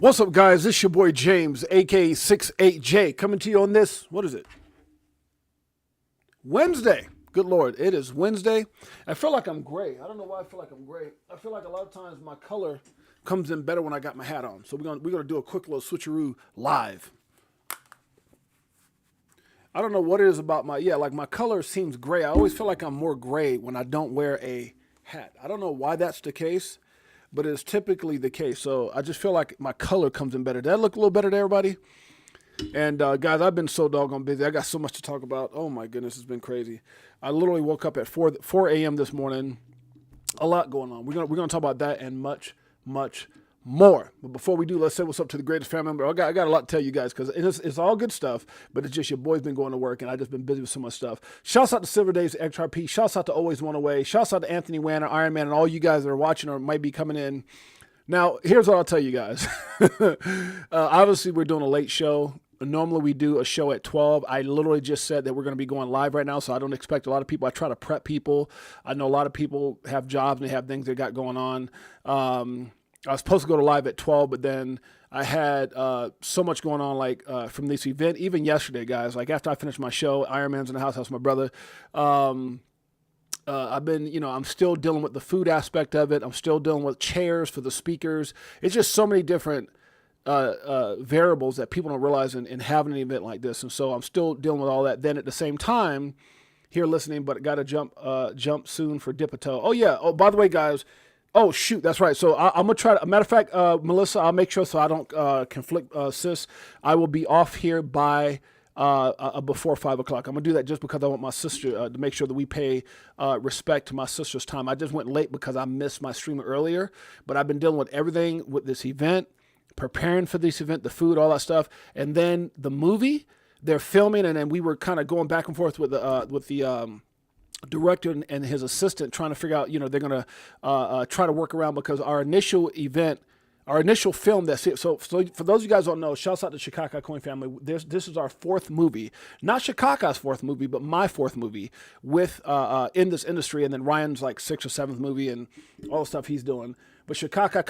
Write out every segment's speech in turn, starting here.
What's up, guys? This is your boy James, aka 68J, coming to you on this, what is it? Wednesday. Good Lord, it is Wednesday. I feel like I'm gray. I don't know why I feel like I'm gray. I feel like a lot of times my color comes in better when I got my hat on. So we're gonna do a quick little switcheroo live. I don't know what it is about my color seems gray. I always feel like I'm more gray when I don't wear a hat. I don't know why that's the case, but it's typically the case. So I just feel like my color comes in better. Did that look a little better to everybody? And guys, I've been so doggone busy. I got so much to talk about. Oh my goodness, it's been crazy. I literally woke up at 4 a.m. this morning. A lot going on. We're gonna talk about that and much more. But before we do, let's say what's up to the greatest family member. I got a lot to tell you guys because it's all good stuff, but it's just your boy's been going to work and I just been busy with so much stuff. Shouts out to Silver Days, XRP. Shouts out to Always One Away. Shouts out to Anthony Wanner, Iron Man, and all you guys that are watching or might be coming in. Now, here's what I'll tell you guys. Obviously, we're doing a late show. Normally, we do a show at 12. I literally just said that we're going to be going live right now, so I don't expect a lot of people. I try to prep people. I know a lot of people have jobs and they have things they got going on. I was supposed to go to live at 12, but then I had so much going on, like from this event. Even yesterday, guys, like after I finished my show, Iron Man's in the house. That's my brother. I've been, I'm still dealing with the food aspect of it. I'm still dealing with chairs for the speakers. It's just so many different variables that people don't realize in having an event like this. And so I'm still dealing with all that. Then at the same time, here listening, but got to jump soon for VTHO. Oh, yeah. Oh, by the way, guys. Oh, shoot. That's right. So I'm going to try to, matter of fact, Melissa, I'll make sure so I don't conflict, sis. I will be off here by before 5 o'clock. I'm gonna do that just because I want my sister to make sure that we pay respect to my sister's time. I just went late because I missed my stream earlier, but I've been dealing with everything with this event, preparing for this event, the food, all that stuff, and then the movie they're filming, and then we were kind of going back and forth with the director and his assistant trying to figure out, they're gonna try to work around because our initial event. Our initial film, that's it. So for those of you guys who don't know, shouts out to Chicago Coin family. This is our fourth movie, not Chicago's fourth movie, but my fourth movie with in this industry. And then Ryan's like sixth or seventh movie and all the stuff he's doing. But Chicago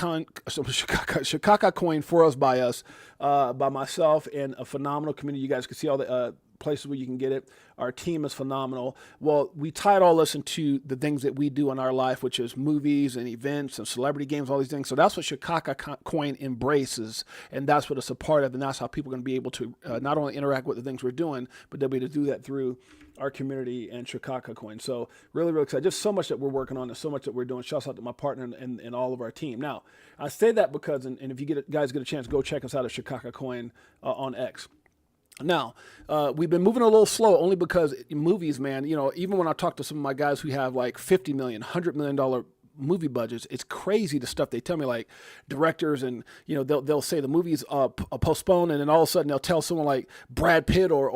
Coin for us by us, by myself and a phenomenal community. You guys can see all the places where you can get it. Our team is phenomenal. Well, we tied all this into the things that we do in our life, which is movies and events and celebrity games, all these things. So that's what Chicago Coin embraces, and that's what it's a part of, and that's how people are going to be able to not only interact with the things we're doing, but they'll be able to do that through our community and Chicago Coin. So really, really excited. Just so much that we're working on and so much that we're doing. Shouts out to my partner and all of our team. Now, I say that because, and if you guys get a chance, go check us out at Chicago Coin on X. Now, we've been moving a little slow only because movies, man, even when I talk to some of my guys who have like $50 million, $100 million movie budgets, it's crazy the stuff they tell me, like directors, and they'll say the movie's postponed, and then all of a sudden they'll tell someone like Brad Pitt or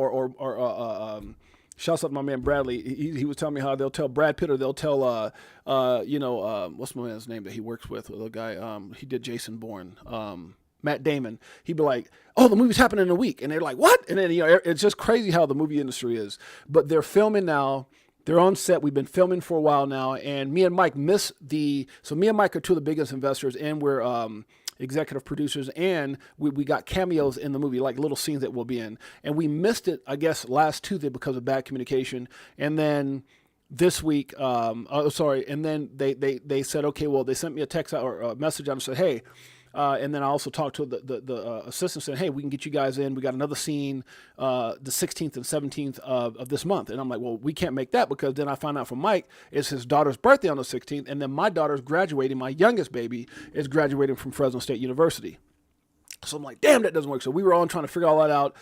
shouts out to my man Bradley. He was telling me how they'll tell Brad Pitt or they'll tell what's my man's name that he works with, the guy he did Jason Bourne, Matt Damon. He'd be like, "Oh, the movie's happening in a week," and they're like, "What?" And then it's just crazy how the movie industry is. But they're filming now. They're on set. We've been filming for a while now, and me and Mike So me and Mike are two of the biggest investors, and we're executive producers, and we got cameos in the movie, like little scenes that we'll be in. And we missed it, I guess, last Tuesday because of bad communication. And then this week, and then they said, okay, well, they sent me a text or a message out and said, hey. And then I also talked to the assistant, saying, hey, we can get you guys in. We got another scene the 16th and 17th of this month. And I'm like, well, we can't make that because then I find out from Mike it's his daughter's birthday on the 16th. And then my daughter's graduating. My youngest baby is graduating from Fresno State University. So I'm like, damn, that doesn't work. So we were all trying to figure all that out.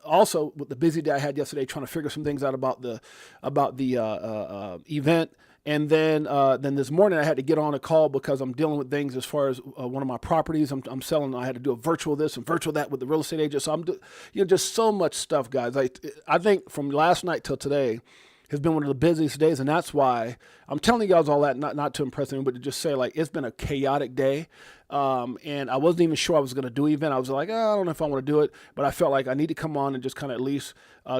Also with the busy day I had yesterday, trying to figure some things out about the event. And then this morning I had to get on a call because I'm dealing with things as far as one of my properties I'm selling. I had to do a virtual this and virtual that with the real estate agent. So I'm, just so much stuff, guys. I think from last night till today has been one of the busiest days, and that's why I'm telling you guys all that, not to impress anyone, but to just say, like, it's been a chaotic day. And I wasn't even sure I was going to do an event. I was like, oh, I don't know if I want to do it, but I felt like I need to come on and just kind of at least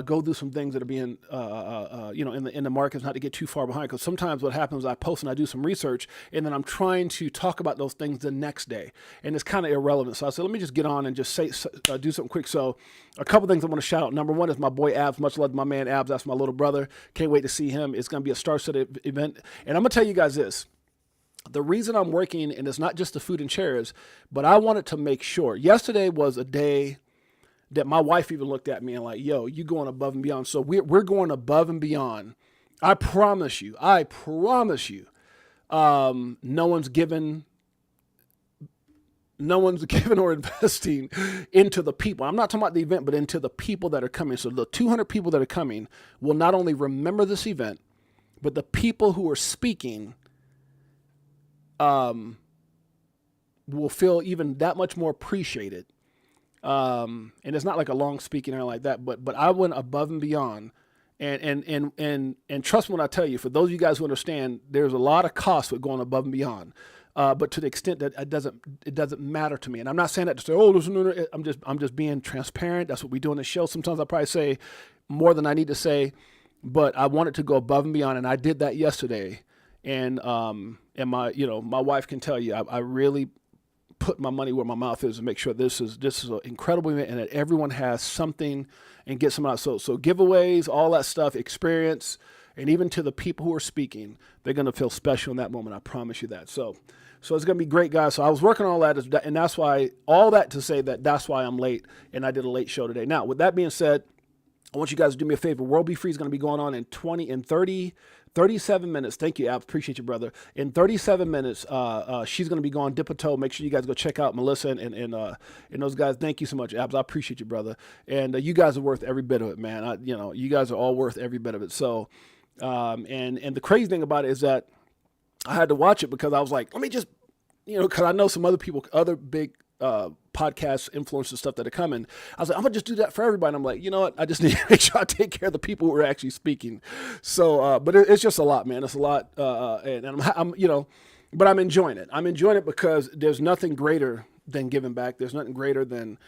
go through some things that are being, in the markets, not to get too far behind. Because sometimes what happens is I post and I do some research, and then I'm trying to talk about those things the next day, and it's kind of irrelevant. So I said, let me just get on and just do something quick. So a couple things I want to shout out. Number one is my boy Abs. Much love to my man Abs. That's my little brother. Can't wait to see him. It's going to be a star-studded event, and I'm going to tell you guys this. The reason I'm working, and it's not just the food and chairs, but I wanted to make sure. Yesterday was a day that my wife even looked at me and like, yo, you going above and beyond. So we're going above and beyond. I promise you. No one's given or investing into the people. I'm not talking about the event, but into the people that are coming. So the 200 people that are coming will not only remember this event, but the people who are speaking will feel even that much more appreciated. And it's not like a long speaking or like that, but I went above and beyond. And trust me when I tell you, for those of you guys who understand, there's a lot of cost with going above and beyond. But to the extent that it doesn't matter to me. And I'm not saying that to say, oh, listen, I'm just being transparent. That's what we do on the show. Sometimes I probably say more than I need to say, but I wanted to go above and beyond. And I did that yesterday. And my wife can tell you, I really put my money where my mouth is and make sure this is an incredible event and that everyone has something and get some out. So giveaways, all that stuff, experience, and even to the people who are speaking, they're going to feel special in that moment. I promise you that. So it's going to be great, guys. So I was working on all that, and that's why, all that to say that's why I'm late, and I did a late show today. Now, with that being said, I want you guys to do me a favor. World Be Free is going to be going on in 37 minutes. Thank you, Ab. Appreciate you, brother. In 37 minutes, she's going to be going dip-a-toe. Make sure you guys go check out Melissa and those guys. Thank you so much, Abs. I appreciate you, brother. And you guys are worth every bit of it, man. You guys are all worth every bit of it. So, and the crazy thing about it is that I had to watch it because I was like, let me just, because I know some other people, other big podcasts, influencers, stuff that are coming. I was like, I'm gonna just do that for everybody. And I'm like, you know what? I just need to make sure I take care of the people who are actually speaking. So, but it's just a lot, man. It's a lot, and I'm but I'm enjoying it. I'm enjoying it because there's nothing greater than giving back. There's nothing greater than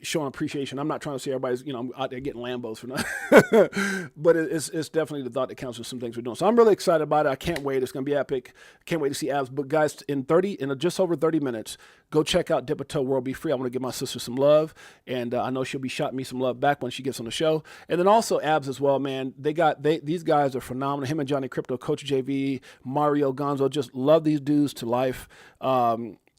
showing appreciation. I'm not trying to say everybody's, I'm out there getting Lambos for nothing, but it's definitely the thought that counts for some things we're doing. So I'm really excited about it. I can't wait. It's going to be epic. Can't wait to see Abs. But guys, in just over 30 minutes, go check out Dip-a-Toe World Be Free. I want to give my sister some love, and I know she'll be shotting me some love back when she gets on the show. And then also Abs as well, man. These guys are phenomenal. Him and Johnny Crypto, Coach JV, Mario Gonzo, just love these dudes to life.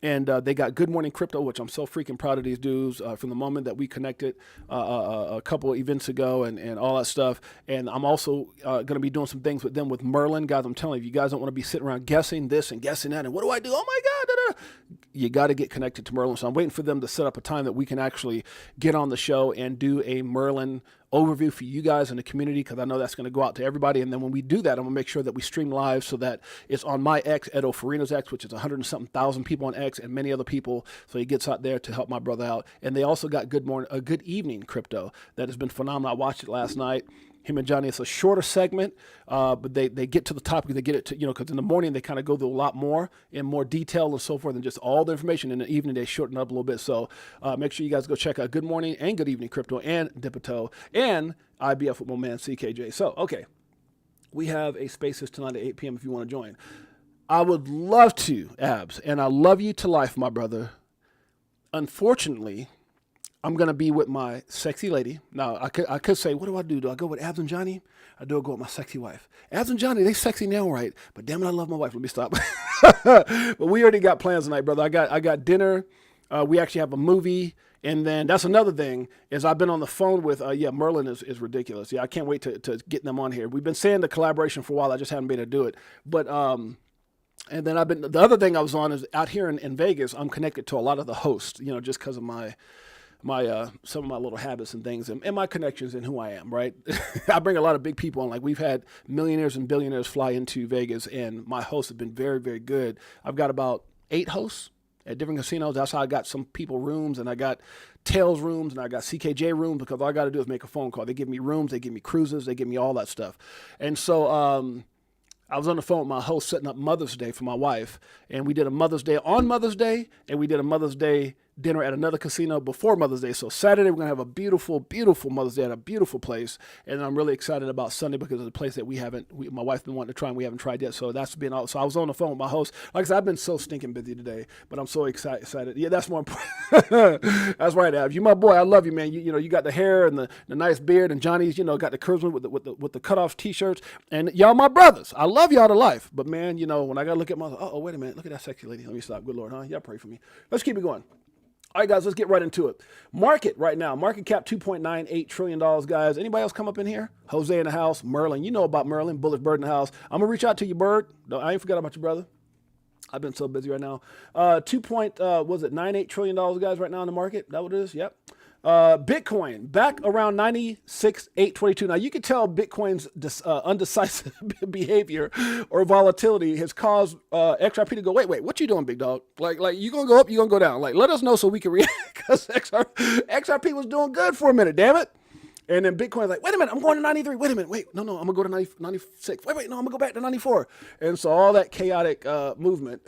And they got Good Morning Crypto, which I'm so freaking proud of these dudes from the moment that we connected a couple of events ago and all that stuff. And I'm also going to be doing some things with them with Merlin. Guys, I'm telling you, if you guys don't want to be sitting around guessing this and guessing that and what do I do? Oh, my God. Da, da. You got to get connected to Merlin. So I'm waiting for them to set up a time that we can actually get on the show and do a Merlin overview for you guys in the community, because I know that's going to go out to everybody. And then when we do that, I'm going to make sure that we stream live so that it's on my X, Edo Farina's X, which is 100 and something thousand people on X and many other people. So he gets out there to help my brother out. And they also got Good Evening Crypto that has been phenomenal. I watched it last night. Him and Johnny, it's a shorter segment, but they get to the topic. They get it to, because in the morning they kind of go through a lot more in more detail and so forth, and just all the information. In the evening they shorten up a little bit. So make sure you guys go check out Good Morning and Good Evening Crypto and Dip-a-Toe and IBF with my man CKJ. So, okay, we have a Spaces tonight at 8 p.m. if you want to join. I would love to, Abs, and I love you to life, my brother. Unfortunately, I'm going to be with my sexy lady. Now, I could say, what do I do? Do I go with Abs and Johnny? I do go with my sexy wife. Abs and Johnny, they sexy now, right? But damn it, I love my wife. Let me stop. But we already got plans tonight, brother. I got dinner. We actually have a movie. And then that's another thing is I've been on the phone with, Merlin is ridiculous. Yeah, I can't wait to get them on here. We've been saying the collaboration for a while. I just haven't been able to do it. But, and then the other thing I was on is out here in Vegas, I'm connected to a lot of the hosts, just because of my some of my little habits and things and my connections and who I am, right? I bring a lot of big people on. Like, we've had millionaires and billionaires fly into Vegas, and my hosts have been very, very good. I've got about 8 hosts at different casinos. That's how I got some people rooms, and I got Tails rooms, and I got CKJ rooms, because all I got to do is make a phone call. They give me rooms, they give me cruises, they give me all that stuff. And so I was on the phone with my host setting up Mother's Day for my wife, and we did a Mother's Day on Mother's Day, and we did a Mother's Day dinner at another casino before Mother's Day. So Saturday, we're going to have a beautiful, beautiful Mother's Day at a beautiful place, and I'm really excited about Sunday because it's a place that my wife's been wanting to try and we haven't tried yet, so that's been out. So I was on the phone with my host. Like I said, I've been so stinking busy today, but I'm so excited. Yeah, that's more important. That's right, Av. You my boy. I love you, man. You got the hair and the nice beard, and Johnny's, got the curves with the cutoff t-shirts, and y'all my brothers. I love y'all to life, but man, when I got to look at wait a minute, look at that sexy lady. Let me stop. Good Lord, huh? Y'all pray for me. Let's keep it going. All right, guys, let's get right into it. Market right now, market cap $2.98 trillion, guys. Anybody else come up in here? Jose in the house, Merlin. You know about Merlin, Bullish Bird in the house. I'm going to reach out to you, Bird. No, I ain't forgot about you, brother. I've been so busy right now. $2.98 trillion, guys, right now in the market. That what it is? Yep. Bitcoin back around 96,822. Now you can tell Bitcoin's undecisive behavior or volatility has caused XRP to go, wait, what you doing, big dog? Like you gonna go up, you gonna go down? Like, let us know so we can react, because XRP was doing good for a minute, damn it. And then Bitcoin's like, wait a minute, I'm going to 93. Wait a minute, wait, no, I'm gonna go to 96. Wait, no, I'm gonna go back to 94. And so all that chaotic movement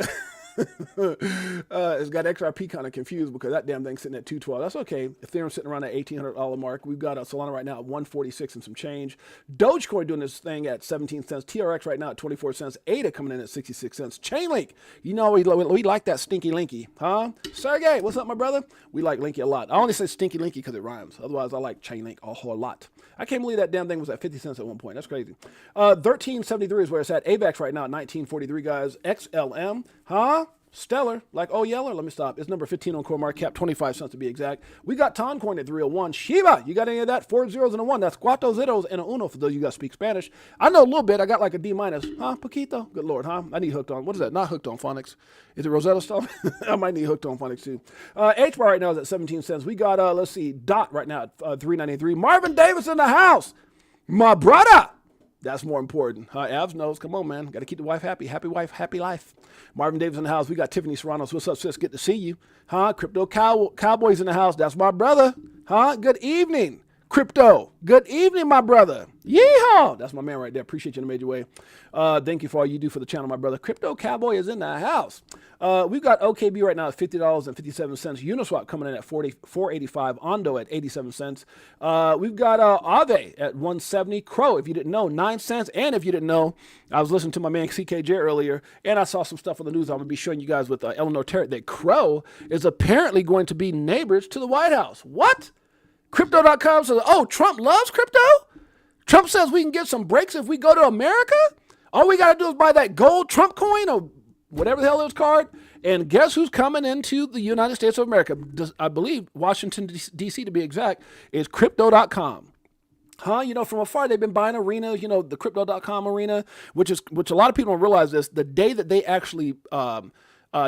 it's got XRP kind of confused because that damn thing's sitting at 212. That's okay. Ethereum's sitting around that $1,800 mark. We've got Solana right now at 146 and some change. Dogecoin doing this thing at 17 cents. TRX right now at 24 cents. ADA coming in at 66 cents. Chainlink, we like that stinky linky, huh? Sergey, what's up, my brother? We like linky a lot. I only say stinky linky because it rhymes. Otherwise, I like Chainlink a whole lot. I can't believe that damn thing was at 50 cents at one point. That's crazy. 1373 is where it's at. AVAX right now at 1943, guys. XLM, huh? Stellar, like Yeller. Let me stop. It's number 15 on CoinMarketCap, 25 cents to be exact. We got Toncoin at 301. Shiba, you got any of that? 4 zeros and a 1. That's cuatro zeros and a uno for those of you guys speak Spanish. I know a little bit. I got like a D minus. Huh? Poquito? Good Lord, huh? I need hooked on. What is that? Not hooked on phonics. Is it Rosetta Stone? I might need hooked on phonics too. H-bar right now is at 17 cents. We got, let's see, Dot right now at 393. Marvin Davis in the house. My brother. That's more important. Avs knows. Come on, man. Got to keep the wife happy. Happy wife, happy life. Marvin Davis in the house. We got Tiffany Serranos. What's up, sis? Good to see you. Huh? Crypto Cowboys in the house. That's my brother. Huh? Good evening. Crypto. Good evening, my brother. Yeehaw. That's my man right there. Appreciate you in a major way. Thank you for all you do for the channel, my brother. Crypto Cowboy is in the house. We've got OKB right now at $50.57. Uniswap coming in at $4.85. Ondo at 87 cents. We've got Aave at 170. Crow, if you didn't know, 9 cents. And if you didn't know, I was listening to my man CKJ earlier, and I saw some stuff on the news. I'm going to be showing you guys with Eleanor Terrett that Crow is apparently going to be neighbors to the White House. What? Crypto.com says, Trump loves crypto? Trump says we can get some breaks if we go to America? All we got to do is buy that gold Trump coin or whatever the hell it's called. And guess who's coming into the United States of America? I believe Washington, D.C. to be exact, is Crypto.com. Huh? From afar, they've been buying arenas, the Crypto.com arena, which a lot of people don't realize this. The day that they actually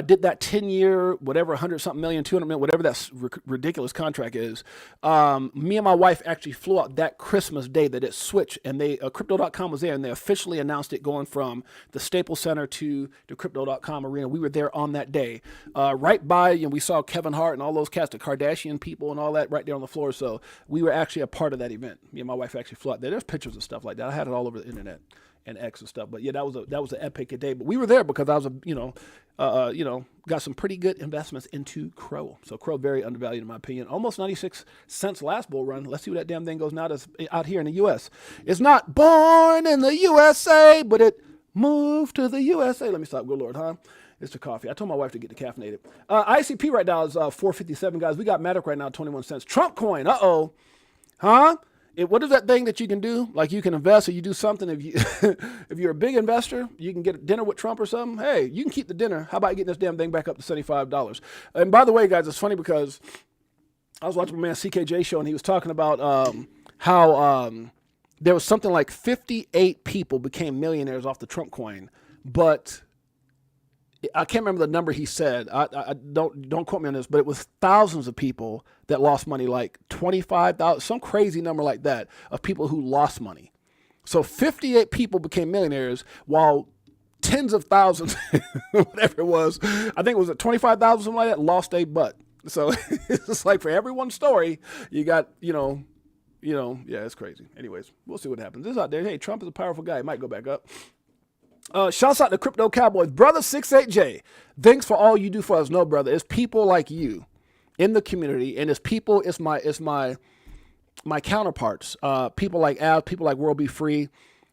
did that 10-year, whatever, 100-something million, 200 million, whatever that ridiculous contract is, me and my wife actually flew out that Christmas day that it switched, and Crypto.com was there, and they officially announced it going from the Staples Center to the Crypto.com arena. We were there on that day. Right by, we saw Kevin Hart and all those cast, the Kardashian people and all that right there on the floor, so we were actually a part of that event. Me and my wife actually flew out there. There's pictures and stuff like that. I had it all over the internet and X and stuff. But yeah, that was an epic day. But we were there because I was got some pretty good investments into Crow. So Crow, very undervalued in my opinion. Almost 96 cents last bull run. Let's see what that damn thing goes now to out here in the U.S. It's not born in the USA, but it moved to the USA. Let me stop. Good Lord, huh? It's the coffee. I told my wife to get the caffeinated. ICP right now is 457, guys. We got Matic right now, 21 cents. Trump coin. Huh? What is that thing that you can do? Like you can invest or you do something. If you're a big investor, you can get dinner with Trump or something. Hey, you can keep the dinner. How about getting this damn thing back up to $75? And by the way, guys, it's funny because I was watching my man CKJ show and he was talking about how there was something like 58 people became millionaires off the Trump coin, but I can't remember the number he said. I don't quote me on this, but it was thousands of people that lost money, like 25,000, some crazy number like that of people who lost money. So 58 people became millionaires while tens of thousands, whatever it was, I think it was at 25,000, something like that, lost a butt. So it's just like for every one story, you got, yeah, it's crazy. Anyways, we'll see what happens. This is out there. Hey, Trump is a powerful guy. He might go back up. Shouts out to Crypto Cowboys. Brother 68J, thanks for all you do for us. No, brother, it's people like you in the community, and it's my counterparts, people like Al, people like World Be Free,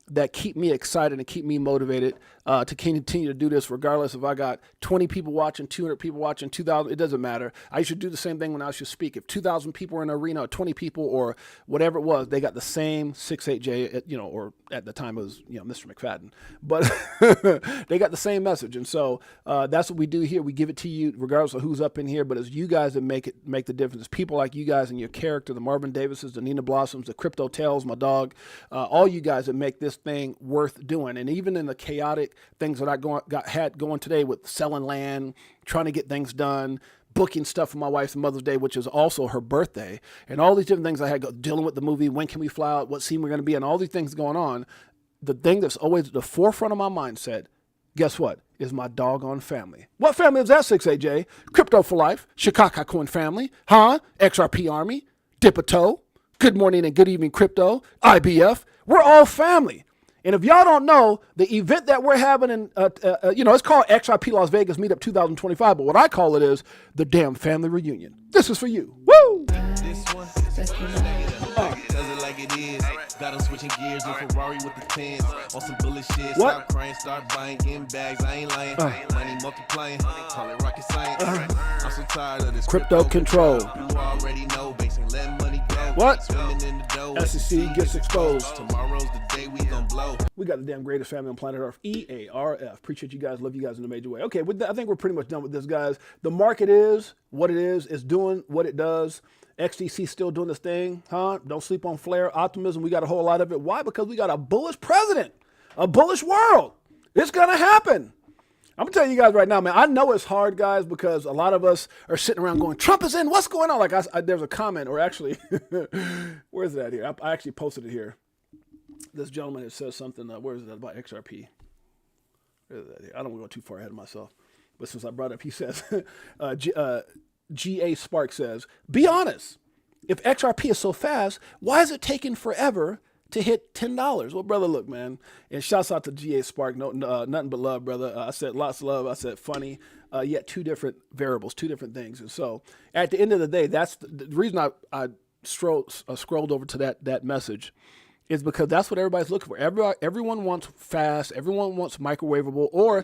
that keep me excited and keep me motivated to continue to do this, regardless if I got 20 people watching, 200 people watching, 2,000. It doesn't matter. I should do the same thing when I should speak. If 2,000 people were in an arena, or 20 people, or whatever it was, they got the same 68J, or at the time it was, Mr. McFadden, but they got the same message. And so that's what we do here. We give it to you regardless of who's up in here, but it's you guys that make the difference. It's people like you guys and your character, the Marvin Davises, the Nina Blossoms, the Crypto Tales, my dog, all you guys that make this thing worth doing. And even in the chaotic things that I had going today with selling land, trying to get things done, booking stuff for my wife's Mother's Day, which is also her birthday, and all these different things I had dealing with the movie, when can we fly out, what scene we're going to be in, all these things going on. The thing that's always at the forefront of my mindset, guess what, is my doggone family. What family is that, 6AJ? Crypto for Life, Chicago Coin family, XRP Army, BTHO, Good Morning and Good Evening Crypto, IBF. We're all family. And if y'all don't know, the event that we're having in, it's called XRP Las Vegas Meetup 2025, but what I call it is the damn family reunion. This is for you. Woo! This one, does it like it is. Got them switching gears in Ferrari with the tens. On some bullet shit. Stop crying, start buying, getting bags. I ain't lying. Money multiplying. Call it rocket science. I'm so tired of this crypto control. You already know, basically letting money go. What? Swimming in the dough. SEC gets exposed. Tomorrow's the day we gon' blow. We got the damn greatest family on planet Earth, EARF. Appreciate you guys. Love you guys in a major way. Okay, I think we're pretty much done with this, guys. The market is what it is. It's doing what it does. XDC still doing this thing, Don't sleep on flare. Optimism, we got a whole lot of it. Why? Because we got a bullish president, a bullish world. It's going to happen. I'm going to tell you guys right now, man, I know it's hard, guys, because a lot of us are sitting around going, Trump is in, what's going on? Like there's a comment, or actually, where is that here? I actually posted it here. This gentleman that says something, where is that, about XRP? Where is that here? I don't want to go too far ahead of myself. But since I brought it up, he says, G.A. Spark says, be honest. If XRP is so fast, why is it taking forever to hit $10? Well, brother, look, man. And shouts out to G.A. Spark. No, nothing but love, brother. I said lots of love. I said funny. Yet two different variables, two different things. And so at the end of the day, that's the reason I scrolled over to that message, is because that's what everybody's looking for. Everyone wants fast. Everyone wants microwavable, or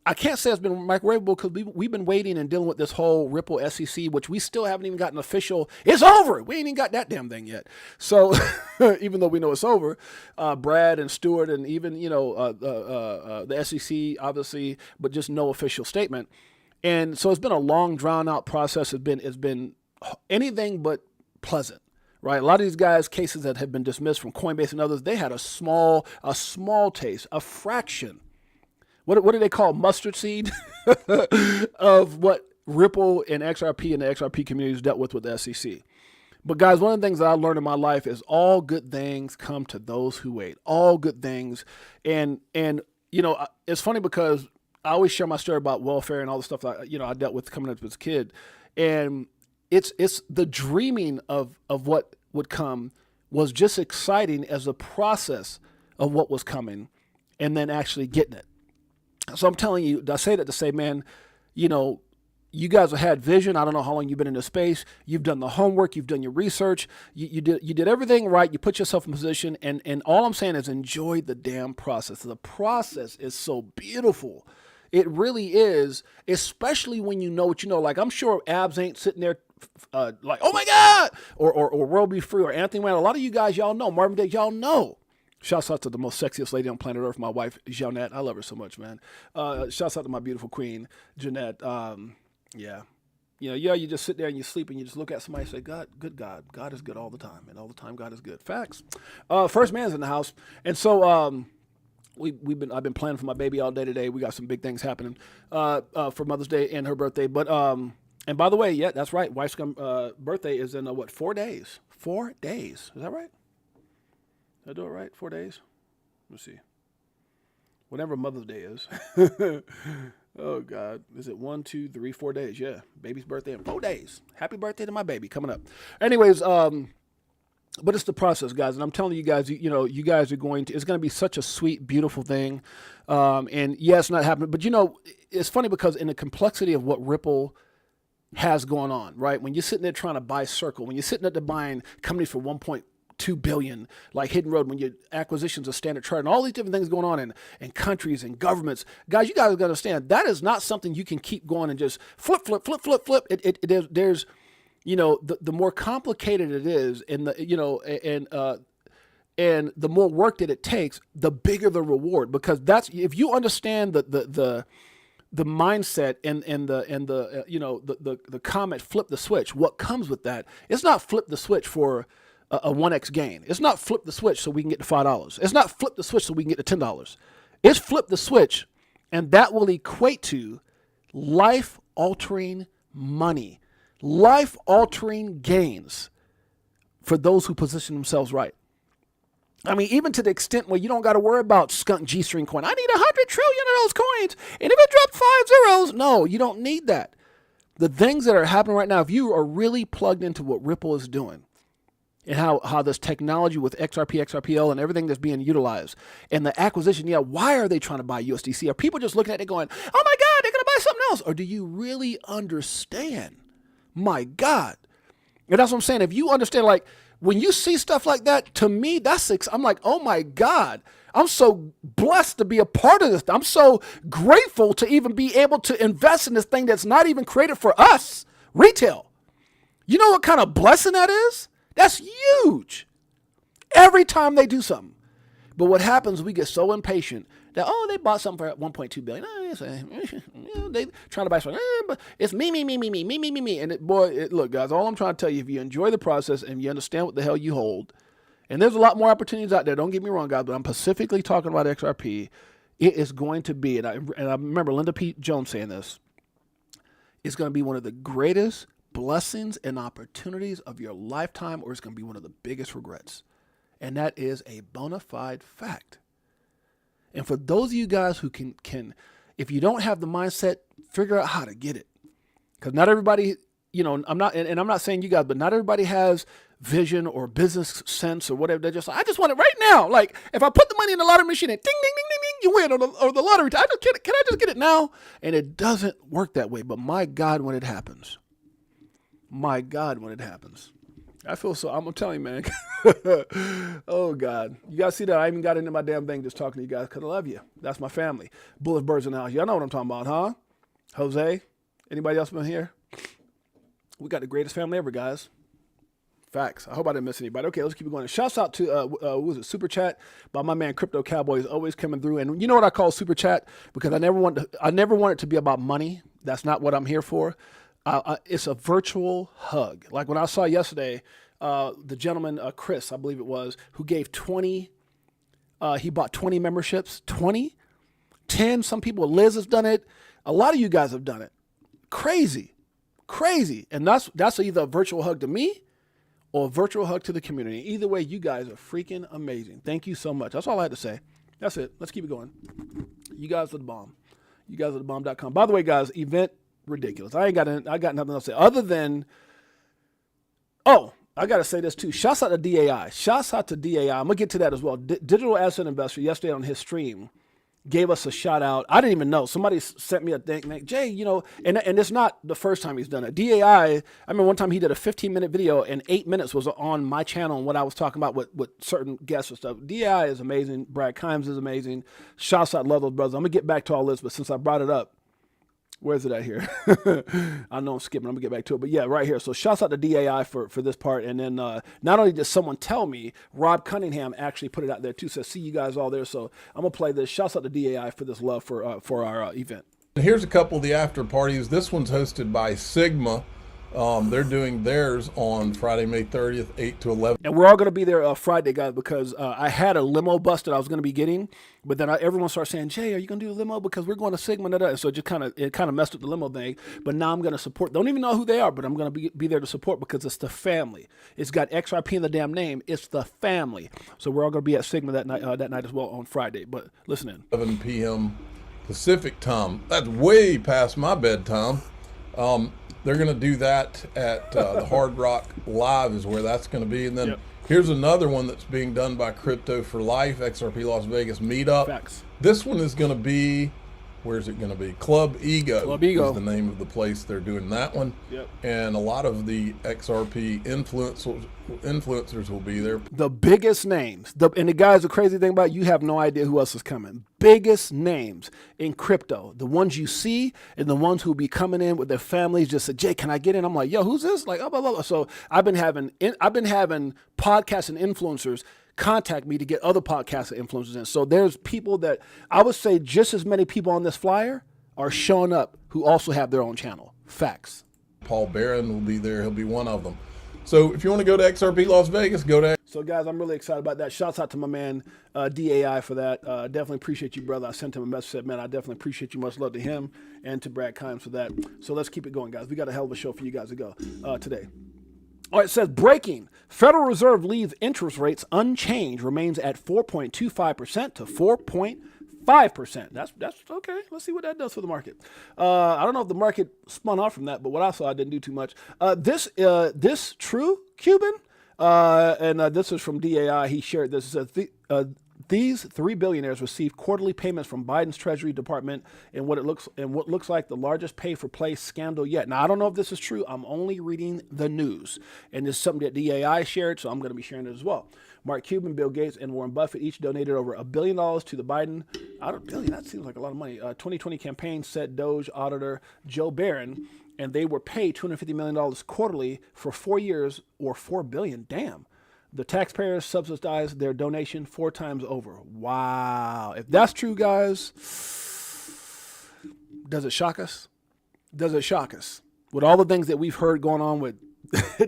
I can't say it's been microwavable because we've been waiting and dealing with this whole Ripple SEC, which we still haven't even gotten official. It's over. We ain't even got that damn thing yet. So even though we know it's over, Brad and Stewart and even, the SEC, obviously, but just no official statement. And so it's been a long, drawn out process. It's been anything but pleasant. Right, a lot of these guys' cases that have been dismissed from Coinbase and others, they had a small taste, a fraction. What do they call mustard seed of what Ripple and XRP and the XRP communities dealt with the SEC. But guys, one of the things that I learned in my life is all good things come to those who wait. All good things, and it's funny because I always share my story about welfare and all the stuff that I dealt with coming up as a kid, and it's the dreaming of what would come was just exciting as a process of what was coming, and then actually getting it. So I'm telling you, I say that to say, man, you guys have had vision. I don't know how long you've been in this space. You've done the homework. You've done your research. You did everything right. You put yourself in position. And all I'm saying is enjoy the damn process. The process is so beautiful. It really is, especially when you know what you know. Like, I'm sure Abs ain't sitting there like, oh, my God, or World Be Free or Anthony Wayne. A lot of you guys, y'all know. Marvin Day, y'all know. Shouts out to the most sexiest lady on planet Earth, my wife, Jeanette. I love her so much, man. Shouts out to my beautiful queen, Jeanette. You just sit there and you sleep and you just look at somebody and say, God is good all the time. And all the time, God is good. Facts. First man's in the house. And so I've been planning for my baby all day today. We got some big things happening for Mother's Day and her birthday. But and by the way, yeah, that's right. Wife's birthday is in 4 days? 4 days. Is that right? Did I do it right? 4 days? Let's see. Whatever Mother's Day is. Oh, God. Is it 1, 2, 3, 4 days? Yeah. Baby's birthday in 4 days. Happy birthday to my baby coming up. Anyways, But it's the process, guys, and I'm telling you guys, you guys are going to. It's going to be such a sweet, beautiful thing, and yeah, it's not happening. But it's funny because in the complexity of what Ripple has going on, right? When you're sitting there trying to buy Circle, when you're sitting there buying companies for 1.2 billion, like Hidden Road, when your acquisitions of Standard Chartered, and all these different things going on in countries and governments, guys, you guys got to understand that is not something you can keep going and just flip. There's the more complicated it is, and and the more work that it takes, the bigger the reward. Because that's, if you understand the mindset and the comment, flip the switch. What comes with that? It's not flip the switch for a 1x gain. It's not flip the switch so we can get to $5. It's not flip the switch so we can get to $10. It's flip the switch, and that will equate to life-altering money. Life-altering gains for those who position themselves right. I mean, even to the extent where you don't got to worry about skunk G-string coin. I need 100 trillion of those coins, and if it drops 5 zeros, no, you don't need that. The things that are happening right now, if you are really plugged into what Ripple is doing and how this technology with XRP, XRPL, and everything that's being utilized, and the acquisition, why are they trying to buy USDC? Are people just looking at it going, oh my God, they're going to buy something else? Or do you really understand? My God. And that's what I'm saying. If you understand, like, when you see stuff like that, to me, I'm like, oh my God, I'm so blessed to be a part of this. I'm so grateful to even be able to invest in this thing that's not even created for us, retail. You know what kind of blessing that is? That's huge. Every time they do something. But what happens, we get so impatient that, they bought something for 1.2 billion. They trying to buy something, but it's me. And look, guys, all I'm trying to tell you, if you enjoy the process and you understand what the hell you hold, and there's a lot more opportunities out there, don't get me wrong, guys, but I'm specifically talking about XRP. It is going to be, and I remember Linda P. Jones saying this, it's going to be one of the greatest blessings and opportunities of your lifetime, or it's going to be one of the biggest regrets. And that is a bona fide fact. And for those of you guys who can, if you don't have the mindset, figure out how to get it. Because not everybody, I'm not saying you guys, but not everybody has vision or business sense or whatever. They're just like, I just want it right now. Like, if I put the money in the lottery machine and ding, ding, ding, ding, ding, you win, or the lottery, can I just get it now? And it doesn't work that way. But my God, when it happens. I feel so, I'm telling you, man. Oh, God. You guys see that? I even got into my damn thing just talking to you guys because I love you. That's my family. Bullets, birds, and owls. Y'all know what I'm talking about, huh? Jose? Anybody else been here? We got the greatest family ever, guys. Facts. I hope I didn't miss anybody. Okay, let's keep it going. Shouts out to, what was it, Super Chat by my man Crypto Cowboy is always coming through. And you know what I call Super Chat? Because I never want it to be about money. That's not what I'm here for. It's a virtual hug. Like when I saw yesterday, the gentleman, Chris, I believe it was, who gave 20, he bought 20 memberships, 20, 10, some people, Liz has done it. A lot of you guys have done it. Crazy. And that's either a virtual hug to me or a virtual hug to the community. Either way, you guys are freaking amazing. Thank you so much. That's all I had to say. That's it. Let's keep it going. You guys are the bomb. You guys are the bomb.com. By the way, guys, event ridiculous. I got nothing else to say other than, I got to say this too. Shouts out to DAI. I'm going to get to that as well. Digital Asset Investor yesterday on his stream gave us a shout out. I didn't even know. Somebody sent me a thing, like, Jay, and it's not the first time he's done it. DAI, I remember one time he did a 15-minute video and 8 minutes was on my channel and what I was talking about with certain guests and stuff. DAI is amazing. Brad Kimes is amazing. Shouts out, love those brothers. I'm going to get back to all this, but since I brought it up, where's it at here? I know I'm skipping. I'm going to get back to it. But yeah, right here. So shouts out to DAI for this part. And then not only did someone tell me, Rob Cunningham actually put it out there too. Says, see you guys all there. So I'm going to play this. Shouts out to DAI for this love for our event. Here's a couple of the after parties. This one's hosted by Sigma. They're doing theirs on Friday, May 30th, 8 to 11. And we're all going to be there Friday, guys, because I had a limo bus that I was going to be getting, but then everyone started saying, Jay, are you going to do the limo? Because we're going to Sigma. And so it kind of messed up the limo thing. But now I'm going to support. Don't even know who they are, but I'm going to be there to support because it's the family. It's got XRP in the damn name. It's the family. So we're all going to be at Sigma that night as well on Friday. But listen in. 11 p.m. Pacific time. That's way past my bedtime. They're going to do that at the Hard Rock Live is where that's going to be. And then Here's another one that's being done by Crypto for Life, XRP Las Vegas meetup. Facts. This one is going to be, where's it going to be? Club Ego. Club Ego is the name of the place they're doing that one. Yep. And a lot of the XRP influencers will be there. The biggest names. And the guys, the crazy thing about it, you have no idea who else is coming. Biggest names in crypto. The ones you see and the ones who will be coming in with their families just say, Jay, can I get in? I'm like, yo, who's this? Like, blah, blah, blah. So I've been having podcasts and influencers contact me to get other podcasts and influencers in. So there's people that I would say just as many people on this flyer are showing up who also have their own channel. Facts. Paul Barron will be there. He'll be one of them. So if you want to go to XRP Las Vegas, go to. So guys, I'm really excited about that. Shouts out to my man DAI for that. Definitely appreciate you, brother. I sent him a message, said, man, I definitely appreciate you. Much love to him and to Brad Kimes for that. So let's keep it going, guys. We got a hell of a show for you guys to go today. All right, it says breaking. Federal Reserve leaves interest rates unchanged, remains at 4.25% to 4.5%. That's okay. Let's see what that does for the market. I don't know if the market spun off from that, but what I saw, I didn't do too much. This true, Cuban? And this is from DAI. He shared this. It says, these three billionaires received quarterly payments from Biden's Treasury Department in what looks like the largest pay-for-play scandal yet. Now, I don't know if this is true. I'm only reading the news. And this is something that DAI shared, so I'm going to be sharing it as well. Mark Cuban, Bill Gates, and Warren Buffett each donated over $1 billion to the Biden, that seems like a lot of money, 2020 campaign, said Doge auditor Joe Barron, and they were paid $250 million quarterly for 4 years or $4 billion. Damn. The taxpayers subsidized their donation 4 times over. Wow. If that's true, guys, does it shock us? Does it shock us? With all the things that we've heard going on with,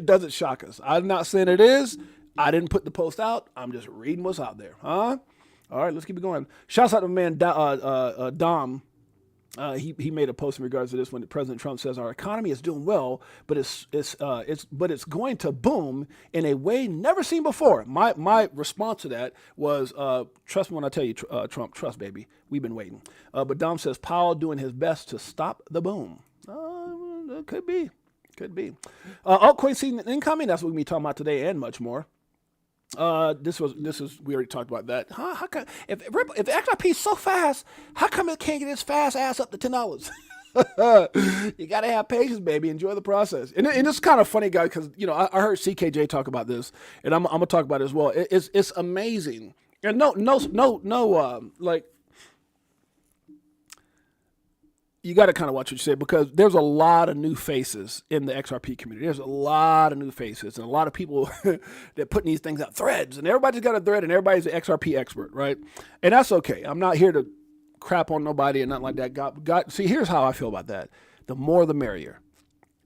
does it shock us? I'm not saying it is. I didn't put the post out. I'm just reading what's out there. Huh? All right, let's keep it going. Shouts out to my man Dom. He made a post in regards to this when President Trump says our economy is doing well, but it's going to boom in a way never seen before. My response to that was trust me when I tell you, Trump, trust baby, we've been waiting. But Dom says Powell doing his best to stop the boom. Could be. Altcoin seeing InCoMiNg. That's what we're gonna be talking about today and much more. This is we already talked about that. How come if XRP is so fast, how come it can't get its fast ass up to $10? You gotta have patience, baby. Enjoy the process. And it's kind of funny, guys, because I heard CKJ talk about this, and I'm gonna talk about it as well. It's amazing, and like. You got to kind of watch what you say because there's a lot of new faces in the XRP community. There's a lot of new faces and a lot of people that putting these things out, threads, and everybody's got a thread and everybody's an XRP expert, right? And that's okay. I'm not here to crap on nobody and nothing like that. God, see, here's how I feel about that. The more, the merrier.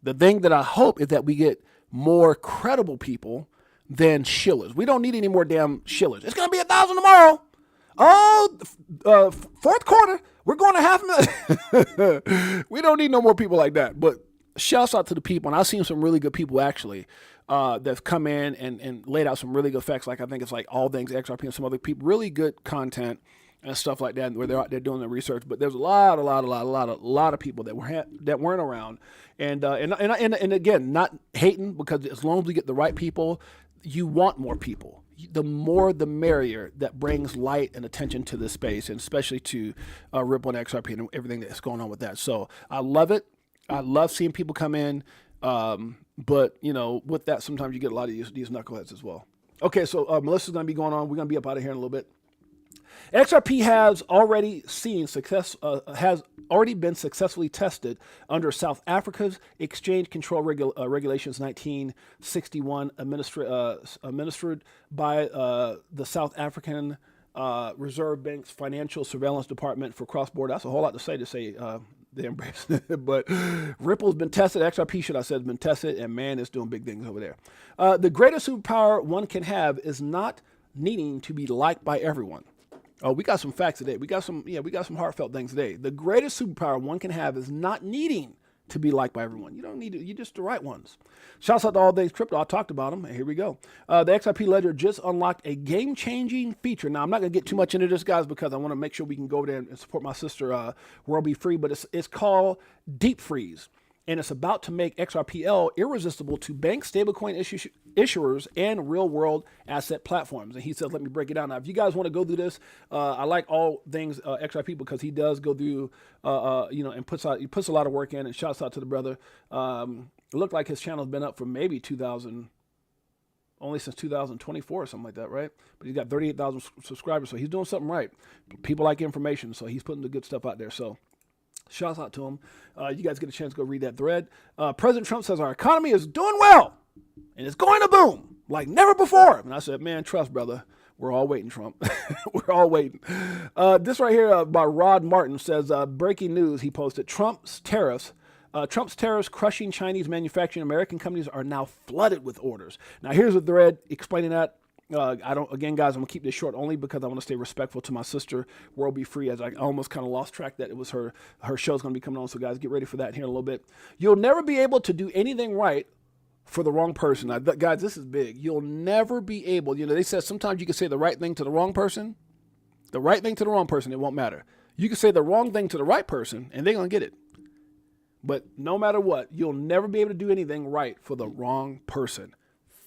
The thing that I hope is that we get more credible people than shillers. We don't need any more damn shillers. It's going to be 1,000 tomorrow. Oh, fourth quarter. We're going to 500,000. We don't need no more people like that. But shouts out to the people. And I've seen some really good people actually that've come in and laid out some really good facts. Like I think it's like All Things XRP and some other people. Really good content and stuff like that where they're out there doing the research. But there's a lot of people that weren't around. And again, not hating because as long as we get the right people, you want more people. The more, the merrier that brings light and attention to this space, and especially to Ripple and XRP and everything that's going on with that. So I love it. I love seeing people come in. But, with that, sometimes you get a lot of these knuckleheads as well. Okay, so Melissa's going to be going on. We're going to be up out of here in a little bit. XRP has already been successfully tested under South Africa's Exchange Control Regulations 1961, administered by the South African Reserve Bank's Financial Surveillance Department for cross-border. That's a whole lot to say they embrace it. But Ripple's been tested. XRP, should I say, has been tested, and man, it's doing big things over there. The greatest superpower one can have is not needing to be liked by everyone. Oh, we got some facts today. We got some heartfelt things today. The greatest superpower one can have is not needing to be liked by everyone. You don't need to. You're just the right ones. Shouts out to All Things Crypto. I talked about them. Here we go. The XRP Ledger just unlocked a game-changing feature. Now, I'm not going to get too much into this, guys, because I want to make sure we can go over there and support my sister, World Be Free. But it's called Deep Freeze. and it's about to make XRPL irresistible to bank stablecoin issuers and real-world asset platforms. And he says, let me break it down. Now, if you guys want to go through this, I like all things XRP because he does go through, and puts a lot of work in, and shouts out to the brother. It looked like his channel's been up for maybe only since 2024 or something like that, right? But he's got 38,000 subscribers, so he's doing something right. People like information, so he's putting the good stuff out there. So shouts out to him. You guys get a chance to go read that thread. President Trump says our economy is doing well, and it's going to boom like never before. And I said, man, trust, brother. We're all waiting, Trump. We're all waiting. This right here by Rod Martin says, breaking news, he posted, Trump's tariffs crushing Chinese manufacturing American companies are now flooded with orders. Now, here's a thread explaining that. Again, guys, I'm gonna keep this short only because I want to stay respectful to my sister, World Be Free, as I almost kind of lost track that it was her show's gonna be coming on. So guys, get ready for that here in a little bit. You'll never be able to do anything right for the wrong person. Now, guys, this is big. You'll never be able, they said sometimes you can say the right thing to the wrong person. The right thing to the wrong person, it won't matter. You can say the wrong thing to the right person and they're gonna get it. But no matter what, you'll never be able to do anything right for the wrong person.